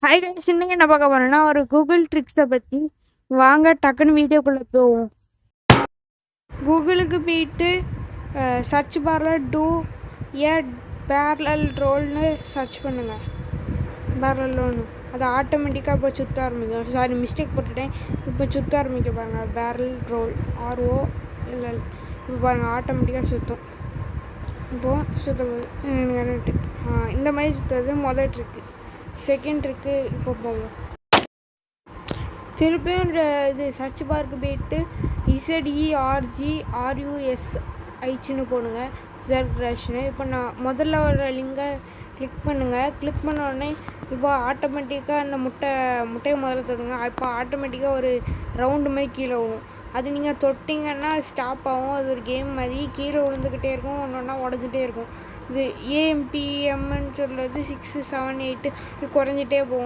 Hi guys, இன்னைக்கு என்ன பார்க்க போறோம்னா ஒரு கூகுள் ட்ரிக்ஸை பற்றி. வாங்க டக்குன்னு வீடியோக்குள்ளே போவோம். கூகுளுக்கு போயிட்டு சர்ச் பாரில் டூ ஏ பேரலல் ரோல்னு சர்ச் பண்ணுங்கள். பேரலல் ரோல்னு அது ஆட்டோமேட்டிக்காக இப்போ சுற்ற ஆரம்பிக்கும். சாரி, மிஸ்டேக் போட்டுட்டேன். இப்போ சுற்ற ஆரம்பிக்க பாருங்கள். பேரல் ரோல் ROLL இப்போ பாருங்கள், ஆட்டோமேட்டிக்காக சுற்றும். இப்போது சுற்ற போகுது. இந்த மாதிரி சுற்றுறது முதல் ட்ரிக்கு. செகண்ட் ட்ரிக்கு இப்போ போவோம். திருப்பியும் இது சர்ச் பாருக்கு போயிட்டு ZERGRUSHன்னு போடுங்க. ZERGRUSHன்னு. இப்போ நான் முதல்ல ஒரு லிங்கை கிளிக் பண்ணுங்கள். கிளிக் பண்ண உடனே இப்போ ஆட்டோமேட்டிக்காக அந்த முட்டையை முதல்ல தொடுங்க. இப்போ ஆட்டோமேட்டிக்காக ஒரு ரவுண்டு மாதிரி கீழே விழுவும். அது நீங்கள் தொட்டிங்கன்னா ஸ்டாப் ஆகும். அது ஒரு கேம் மாதிரி கீழே விழுந்துக்கிட்டே இருக்கும், ஒன்று ஒன்றா உடஞ்சிட்டே இருக்கும். இது AMPMன்னு சொல்கிறது 6, 7, 8 குறைஞ்சிட்டே போகும்.